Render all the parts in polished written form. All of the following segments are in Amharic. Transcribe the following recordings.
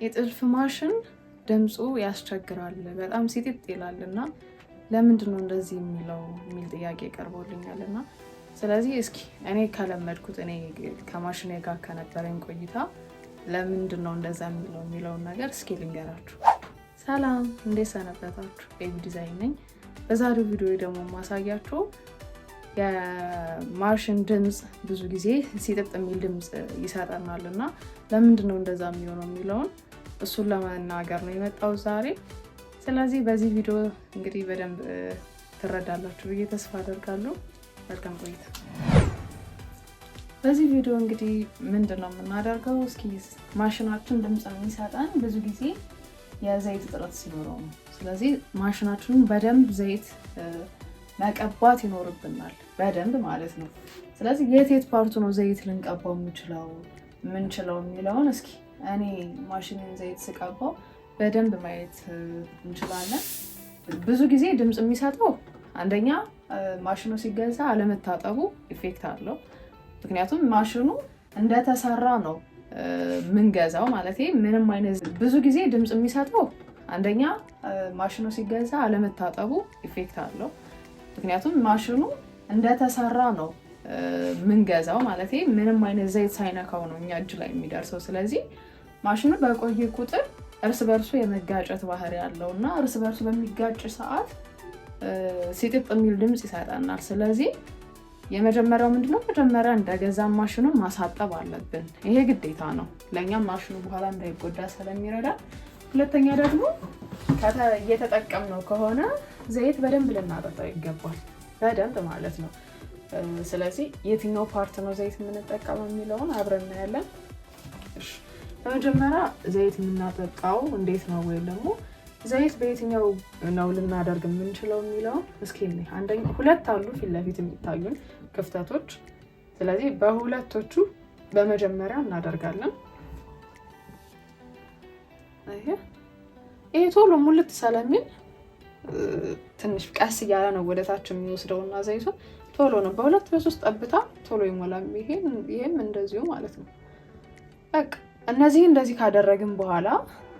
የጥልፍ ማሽን ድምፁ ያስቸግራል፣ በጣም ሲጥጥ ይላልና ለምንድን ነው እንደዚህ የሚል ጥያቄ ቀርቦልኛልና ስለዚህ እስኪ እኔ ከለመድኩት እኔ ከማሽኔ ጋር ከነበረኝ ቆይታ ለምንድን ነው እንደዛ የሚለውን ነገር እስኪ ልንገራችሁ። ሰላም እንዴት ሰነበታችሁ? ቤቢ ዲዛይን ነኝ። በዛሬው ቪዲዮ ደግሞ ማሳያችሁ የማሽን ድምፅ ብዙ ጊዜ ሲጥጥ የሚል ድምፅ ይሰጠናልና ለምንድን ነው እንደዛ የሚለውን እሱን ለመናገር ነው የመጣው ዛሬ። ስለዚህ በዚህ ቪዲዮ እንግዲህ በደንብ ትረዳላችሁ ብዬ ተስፋ አደርጋለሁ። መልካም ቆይታ። በዚህ ቪዲዮ እንግዲህ ምንድነው የምናደርገው? እስኪ ማሽናችን ድምፅ የሚሰጠን ብዙ ጊዜ የዘይት እጥረት ሲኖረው ነው። ስለዚህ ማሽናችንን በደንብ ዘይት መቀባት ይኖርብናል፣ በደንብ ማለት ነው። ስለዚህ የት ፓርቱ ነው ዘይት ልንቀባው የምንችለው የሚለውን እስኪ እኔ ማሽንን ዘይት ስቀባው በደንብ ማየት እንችላለን። ብዙ ጊዜ ድምፅ የሚሰጠው አንደኛ ማሽኑ ሲገዛ አለመታጠቡ ኢፌክት አለው። ምክንያቱም ማሽኑ እንደተሰራ ነው ምንገዛው ማለት ምንም አይነት ብዙ ጊዜ ድምፅ የሚሰጠው አንደኛ ማሽኑ ሲገዛ አለመታጠቡ ኢፌክት አለው። ምክንያቱም ማሽኑ እንደተሰራ ነው ምንገዛው ማለት ምንም አይነት ዘይት ሳይነካው ነው እኛ እጅ ላይ የሚደርሰው። ስለዚህ ማሽኑ በቆየ ቁጥር እርስ በርሱ የመጋጨት ባህሪ ያለው እና እርስ በርሱ በሚጋጭ ሰዓት ሲጥጥ የሚል ድምፅ ይሰጠናል። ስለዚህ የመጀመሪያው ምንድነው? መጀመሪያ እንደገዛ ማሽኑን ማሳጠብ አለብን። ይሄ ግዴታ ነው ለእኛም ማሽኑ በኋላ እንዳይጎዳ ስለሚረዳ። ሁለተኛ ደግሞ እየተጠቀምነው ከሆነ ዘይት በደንብ ልናጠጣው ይገባል፣ በደንብ ማለት ነው። ስለዚህ የትኛው ፓርት ነው ዘይት የምንጠቀመው የሚለውን አብረን እናያለን። እሺ፣ በመጀመሪያ ዘይት የምናጠጣው እንዴት ነው ወይም ደግሞ ዘይት በየትኛው ነው ልናደርግ የምንችለው የሚለውን እስኪ አንደኛ ሁለት አሉ ፊት ለፊት የሚታዩን ክፍተቶች። ስለዚህ በሁለቶቹ በመጀመሪያ እናደርጋለን። ይሄ ቶሎ ሙልት ስለሚል ትንሽ ቀስ እያለ ነው ወደታች የሚወስደውና ዘይቱ ቶሎ ነው በሁለት በሶስት ጠብታ ቶሎ ይሞላል። ይሄም እንደዚሁ ማለት ነው። በቃ እነዚህ እንደዚህ ካደረግን በኋላ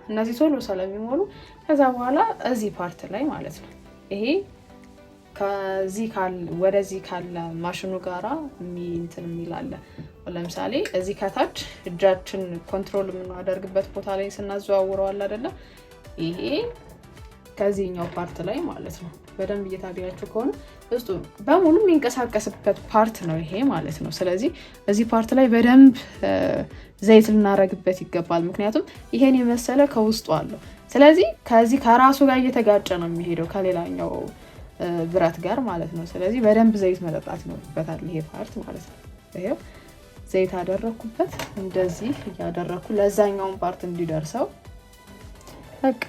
እነዚህ ቶሎ ስለሚሞሉ ከዛ በኋላ እዚህ ፓርት ላይ ማለት ነው ይሄ ከዚህ ወደዚህ ካለ ማሽኑ ጋራ እንትን የሚላለ ለምሳሌ እዚህ ከታች እጃችን ኮንትሮል የምናደርግበት ቦታ ላይ ስናዘዋውረዋል አይደለ? ይሄ ከዚህኛው ፓርት ላይ ማለት ነው። በደንብ እየታያችሁ ከሆነ ውስጡ በሙሉ የሚንቀሳቀስበት ፓርት ነው ይሄ ማለት ነው። ስለዚህ እዚህ ፓርት ላይ በደንብ ዘይት ልናረግበት ይገባል። ምክንያቱም ይሄን የመሰለ ከውስጡ አለው። ስለዚህ ከዚህ ከራሱ ጋር እየተጋጨ ነው የሚሄደው ከሌላኛው ብረት ጋር ማለት ነው። ስለዚህ በደንብ ዘይት መጠጣት ይኖርበታል ይሄ ፓርት ማለት ነው። ይሄው ዘይት አደረኩበት፣ እንደዚህ እያደረኩ ለዛኛውን ፓርት እንዲደርሰው በቃ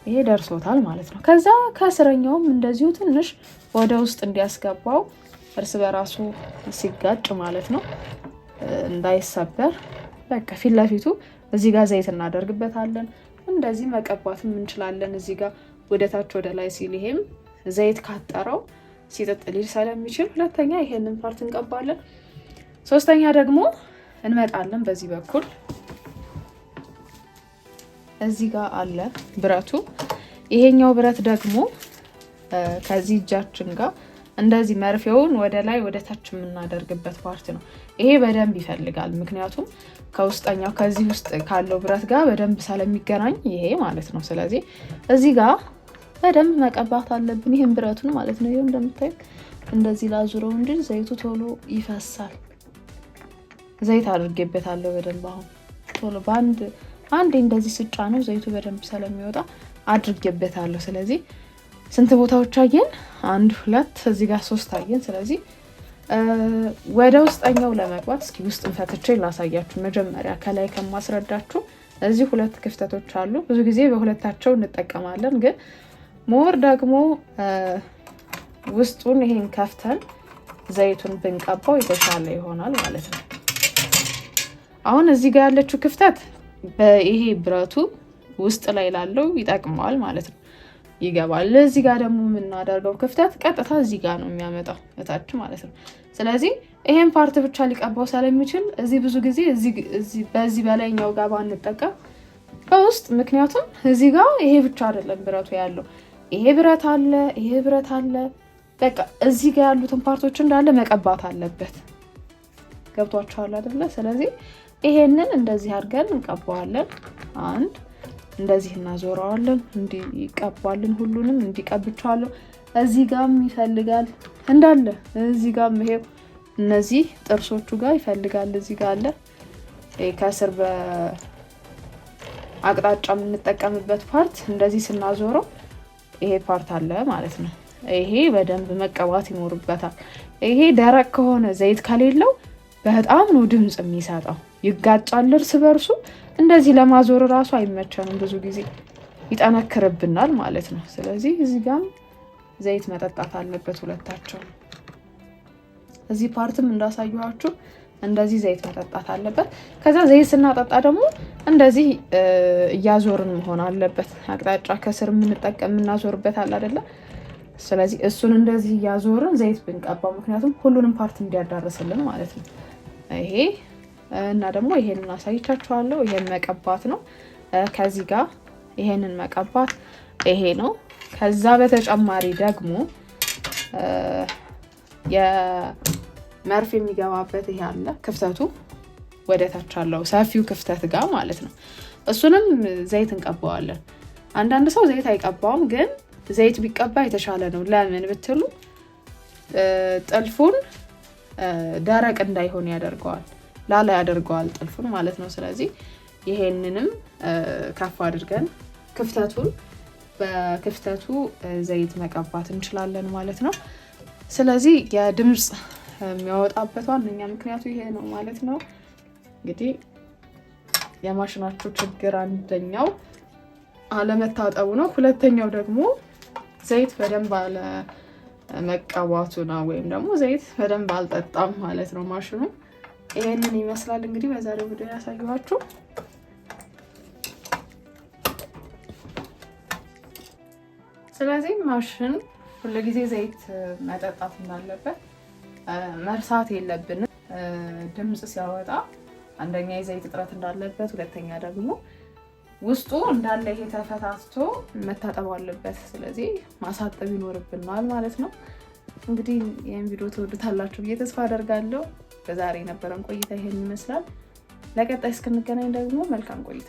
ይሄ ደርሶታል ማለት ነው። ከዛ ከስረኛውም እንደዚሁ ትንሽ ወደ ውስጥ እንዲያስገባው እርስ በራሱ ሲጋጭ ማለት ነው እንዳይሰበር በቃ ፊት ለፊቱ እዚህ ጋር ዘይት እናደርግበታለን። እንደዚህ መቀባትም እንችላለን። እዚህ ጋር ወደታች ወደ ላይ ሲል ይሄም ዘይት ካጠረው ሲጥጥ ሊል ስለሚችል ሁለተኛ ይሄንን ፓርት እንቀባለን። ሶስተኛ ደግሞ እንመጣለን በዚህ በኩል እዚህ ጋር አለ ብረቱ። ይሄኛው ብረት ደግሞ ከዚህ እጃችን ጋር እንደዚህ መርፌውን ወደ ላይ ወደ ታች የምናደርግበት ፓርት ነው። ይሄ በደንብ ይፈልጋል። ምክንያቱም ከውስጠኛው ከዚህ ውስጥ ካለው ብረት ጋር በደንብ ስለሚገናኝ ይሄ ማለት ነው። ስለዚህ እዚህ ጋር በደንብ መቀባት አለብን ይሄን ብረቱን ማለት ነው። ይሄው እንደምታዩ እንደዚህ ላዙረው እንጂ ዘይቱ ቶሎ ይፈሳል። ዘይት አድርጌበታለሁ በደንብ አሁን ቶሎ አንዴ እንደዚህ ስጫ ነው ዘይቱ በደንብ ስለሚወጣ አድርጌበታለሁ። ስለዚህ ስንት ቦታዎች አየን? 1 2 እዚህ ጋር 3 አየን። ስለዚህ ወደ ውስጠኛው ለመግባት እስኪ ውስጥን ፈትቼ ላሳያችሁ። መጀመሪያ ከላይ ከማስረዳችሁ እዚህ 2 ክፍተቶች አሉ። ብዙ ጊዜ በሁለታቸው እንጠቀማለን፣ ግን ሞር ደግሞ ውስጡን ይሄን ከፍተን ዘይቱን ብንቀባው የተሻለ ይሆናል ማለት ነው። አሁን እዚህ ጋር ያለችው ክፍተት በይሄ ብረቱ ውስጥ ላይ ላለው ይጠቅማል ማለት ነው፣ ይገባል። እዚህ ጋር ደግሞ የምናደርገው ክፍተት ቀጥታ እዚህ ጋር ነው የሚያመጣው እታች ማለት ነው። ስለዚህ ይሄን ፓርት ብቻ ሊቀባው ስለሚችል እዚህ ብዙ ጊዜ እዚህ በዚህ በላይኛው ጋር ባንጠቀም ከውስጥ። ምክንያቱም እዚህ ጋር ይሄ ብቻ አይደለም ብረቱ ያለው፣ ይሄ ብረት አለ፣ ይሄ ብረት አለ። በቃ እዚህ ጋር ያሉትን ፓርቶች እንዳለ መቀባት አለበት። ገብቷችኋል አይደለ? ስለዚህ ይሄንን እንደዚህ አድርገን እንቀባዋለን። አንድ እንደዚህ እናዞረዋለን፣ እንዲቀባልን ሁሉንም እንዲቀብቻለሁ። እዚህ ጋርም ይፈልጋል እንዳለ፣ እዚህ ጋርም ይሄው እነዚህ ጥርሶቹ ጋር ይፈልጋል። እዚህ ጋር አለ። ከስር በአቅጣጫ የምንጠቀምበት ፓርት እንደዚህ ስናዞረው ይሄ ፓርት አለ ማለት ነው። ይሄ በደንብ መቀባት ይኖርበታል። ይሄ ደረቅ ከሆነ ዘይት ከሌለው በጣም ነው ድምፅ የሚሰጠው፣ ይጋጫል እርስ በርሱ። እንደዚህ ለማዞር እራሱ አይመቸንም፣ ብዙ ጊዜ ይጠነክርብናል ማለት ነው። ስለዚህ እዚህ ጋርም ዘይት መጠጣት አለበት ሁለታቸው። እዚህ ፓርትም እንዳሳየኋችሁ እንደዚህ ዘይት መጠጣት አለበት። ከዛ ዘይት ስናጠጣ ደግሞ እንደዚህ እያዞርን መሆን አለበት። አቅጣጫ ከስር የምናዞርበት አለ አይደለ? ስለዚህ እሱን እንደዚህ እያዞርን ዘይት ብንቀባው፣ ምክንያቱም ሁሉንም ፓርት እንዲያዳርስልን ማለት ነው። ይሄ እና ደግሞ ይሄንን አሳይቻችኋለሁ። ይሄን መቀባት ነው። ከዚህ ጋር ይሄንን መቀባት ይሄ ነው። ከዛ በተጨማሪ ደግሞ የመርፌ የሚገባበት ይሄ አለ፣ ክፍተቱ ወደ ታች አለው፣ ሰፊው ክፍተት ጋር ማለት ነው። እሱንም ዘይት እንቀባዋለን። አንዳንድ ሰው ዘይት አይቀባውም፣ ግን ዘይት ቢቀባ የተሻለ ነው። ለምን ብትሉ ጥልፉን ደረቅ እንዳይሆን ያደርገዋል፣ ላላ ያደርገዋል ጥልፉን ማለት ነው። ስለዚህ ይሄንንም ከፍ አድርገን ክፍተቱን በክፍተቱ ዘይት መቀባት እንችላለን ማለት ነው። ስለዚህ የድምፅ የሚያወጣበት ዋነኛ ምክንያቱ ይሄ ነው ማለት ነው። እንግዲህ የማሽናችሁ ችግር አንደኛው አለመታጠቡ ነው። ሁለተኛው ደግሞ ዘይት በደንብ አለመቀባቱ ነው፣ ወይም ደግሞ ዘይት በደንብ አልጠጣም ማለት ነው ማሽኑ። ይሄንን ይመስላል እንግዲህ በዛሬው ቪዲዮ ያሳየኋችሁ። ስለዚህ ማሽን ሁልጊዜ ዘይት መጠጣት እንዳለበት መርሳት የለብንም። ድምፅ ሲያወጣ አንደኛ የዘይት እጥረት እንዳለበት፣ ሁለተኛ ደግሞ ውስጡ እንዳለ ይሄ ተፈታትቶ መታጠብ አለበት። ስለዚህ ማሳጠብ ይኖርብናል ማለት ነው። እንግዲህ ይህን ቪዲዮ ትወዱታላችሁ ብዬ ተስፋ አደርጋለሁ። በዛሬ የነበረን ቆይታ ይሄን ይመስላል። ለቀጣይ እስክንገናኝ ደግሞ መልካም ቆይታ